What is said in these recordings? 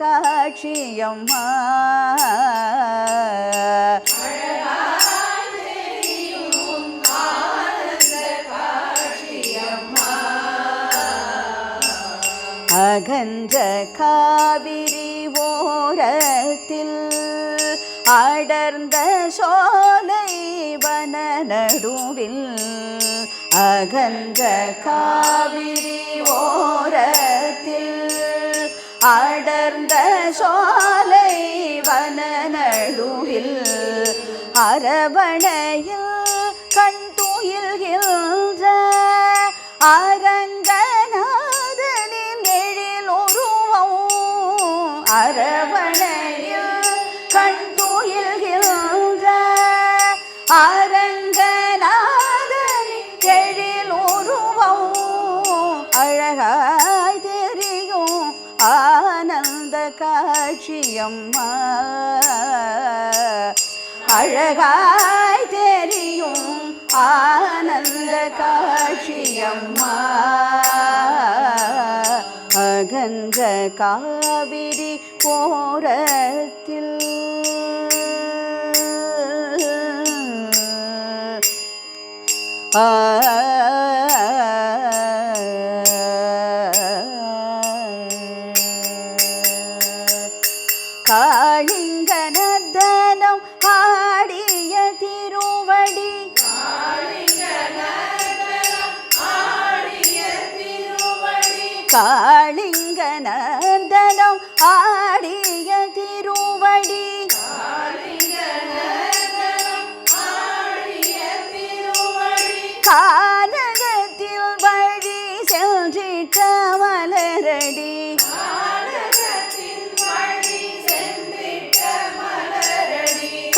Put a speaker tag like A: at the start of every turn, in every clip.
A: காட்சியம்மா. அகன்ற காவிரி ஓரத்தில் அடர்ந்த சோலை வன நடுவில், அகன்ற காவிரி ஓரத்தில் அடர்ந்த சோலை வன நடுவில், அரவணையில் கண் துயில்கின்ற அரங்கநாதனின் எழில் உருவம், அரவணையில் கண் துயில்கின்ற அரங்கநாதனின் எழில் உருவம், அழகாய் தெரியும் ஆனந்த காட்சியம்மா. அழகாய் தெரியும் ஆனந்த காட்சியம்மா. அகன்ற காவிரி ஓரத்தில் காளிங்கநர்தனம் ஆடிய திருவடி, காளிங்கநர்தனம் ஆடிய திருவடி, கானகத்தில் வழி சென்றிட்ட மலரடி,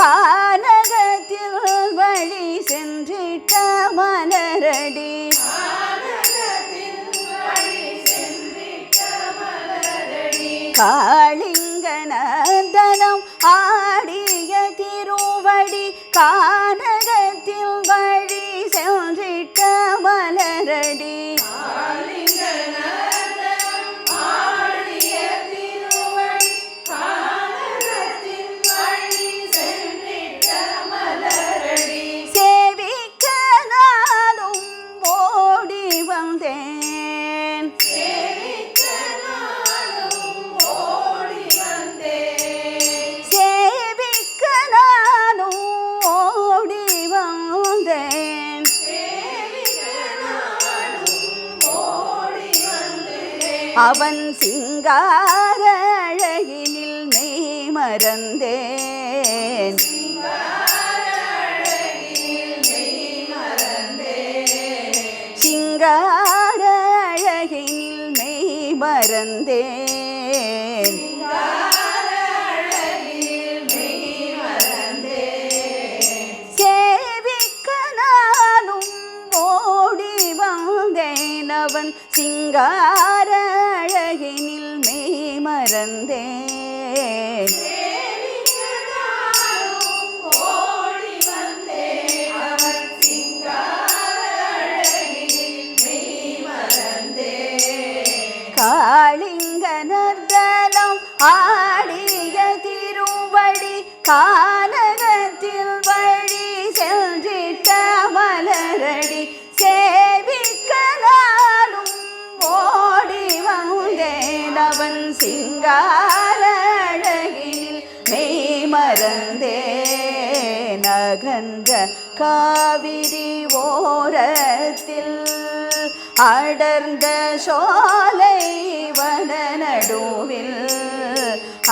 A: கானகத்தில் வழி சென்றிட்ட மலரடி, காளிங்கநர்தனம் ஆடிய திருவடி, கானகத்தில் வழி சென்றிட்ட மலரடி, சேவிக்க நானும் ஓடி வந்தேன், சேவிக்க நானும் ஓடி வந்தேன், அவன் சிங்கார அழகினில் மெய் மறந்தேன், சிங்கார அழகினில் மெய் மறந்தேன், சேவிக்க நானும் ஓடி வந்தேன், அவன் சிங்கார அழகினில் மெய் மறந்தேன், காளிங்கநர்தனம் ஆடிய திருவடி, கானகத்தில் வழி சென்றிட்ட மலரடி, சேவிக்க நானும் ஓடி வந்தேன், அவன் சிங்கார அழகினில் மெய் மறந்தேன். அகன்ற காவிரி ஓரத்தில் அடர்ந்த சோலை வன நடுவில்,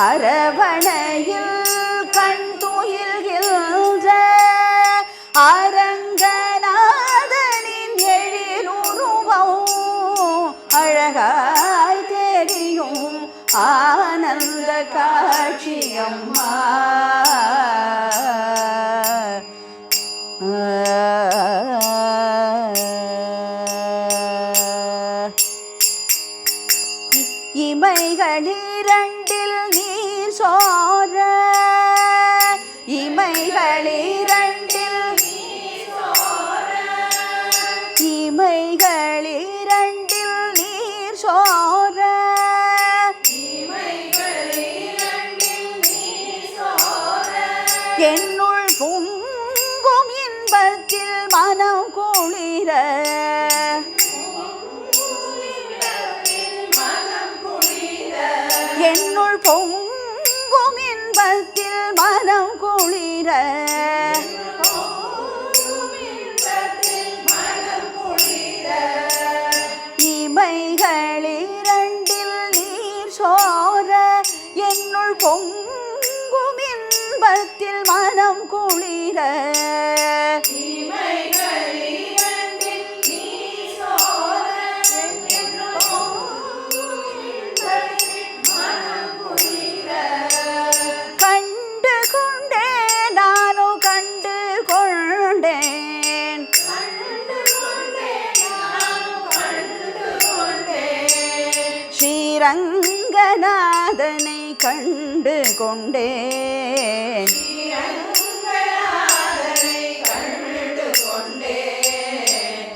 A: அரவணையில் கண் துயில்கின்ற அரங்கநாதனின் எழில் உருவம், அழகாய் தெரியும் ஆனந்த காட்சியம்மா. இமைகளிரண்டில் நீர் சோர, இமைகளிரண்டில் நீர் சோர, இமைகளிரண்டில் நீர் சோர, இமைகளிரண்டில் பொங்கும் இன்பத்தில் மனம் குளிர இமைகளிரண்டில் நீர் சோர என்னுள் பொங்கும் இன்பத்தில் மனம் குளிர ஸ்ரீரங்கநாதனை கண்டு கொண்டேன்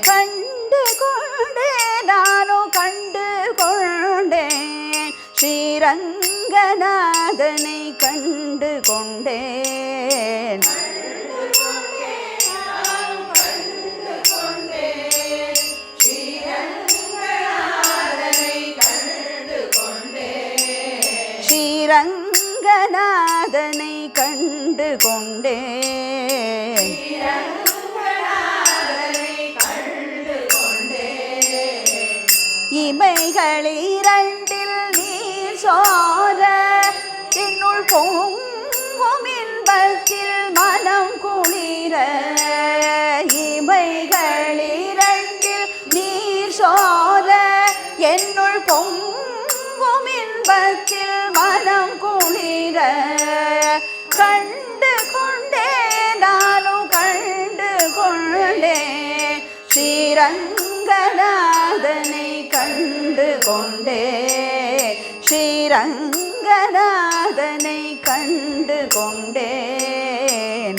A: கண்டு கொண்டேன் நானும் கண்டு கொண்டேன் ஸ்ரீரங்கநாதனை கண்டு கொண்டேன் ஸ்ரீரங்கநாதனை கண்டு கொண்டேன் இமைகளிரண்டில் நீர் சோர என்னுள் பொங்கும் இன்பத்தில் மனம் குளிர இமைகளிரண்டில் நீர் சோர என்னுள் பொங்கும் இன்பத்தில் மனம் குளிர கண்டு கொண்டே நானும் கண்டு கொண்டே ஸ்ரீரங்கநாதனை கண்டு கொண்டே ஸ்ரீரங்கநாதனை கண்டு கொண்டே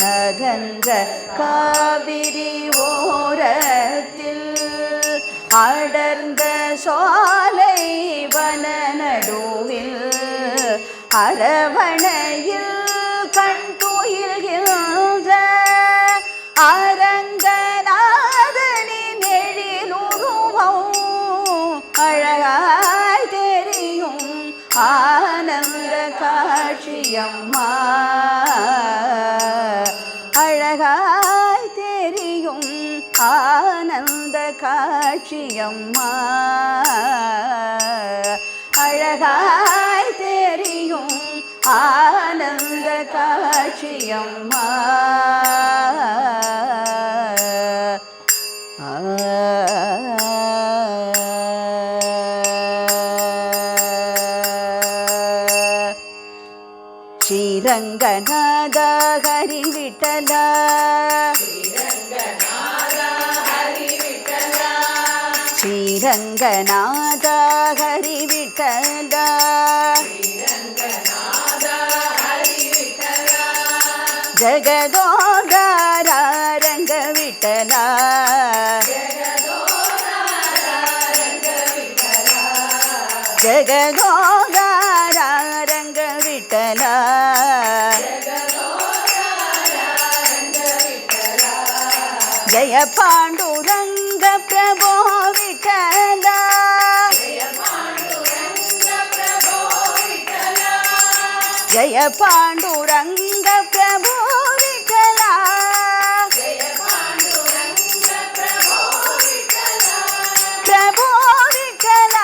A: நகன்ற காவிரி ஓரத்தில் அடர்ந்த சோலை வன நடுவில் அரவணையில் கண் துயில்கின்ற அரங்கநாதனின் எழிலுருவம் அழகாய் தெரியும் ஆனந்த காட்சியம்மா அழகாய் தெரியும் ஆனந்த காட்சியம்மா அழகாய் தெரியும் ஆனந்த காட்சியம்மா ஸ்ரீரங்கநாத ஹரி விட்டல ஸ்ரீரங்கநாத ஹரி விட்டல ஜகதோதார ரங்க விட்டல ஜகதோதார ரங்க விட்டல ஜய பாண்டுரங்க பிரபோ விட்டல ஜய பாண்டுரங்க பிரபோ விட்டல பிரபோ விட்டல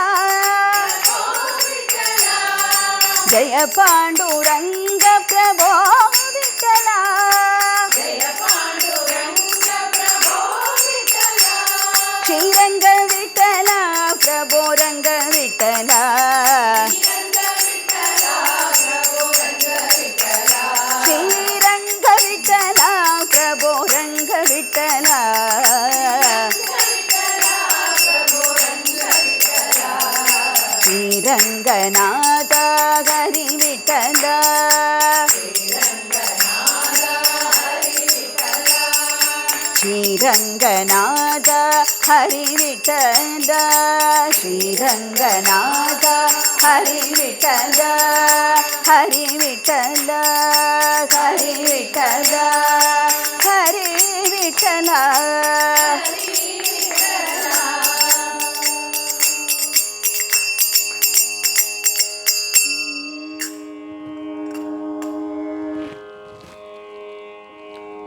A: ஜய பாண்டுரங்க பிரபோ விட்டல ஸ்ரீரங்க விட்டல பிரபோ ரங்க விட்டல ஸ்ரீரங்க விட்டல பிரபோ ரங்க விட்டல ஸ்ரீரங்கநாத ஹரி விட்டல ஸ்ரீரங்கநாத ஹரி விட்டல ஸ்ரீரங்கநாத ஹரி விட்டல ஹரி விட்டல ஹரி விட்டல ஹரி விட்டல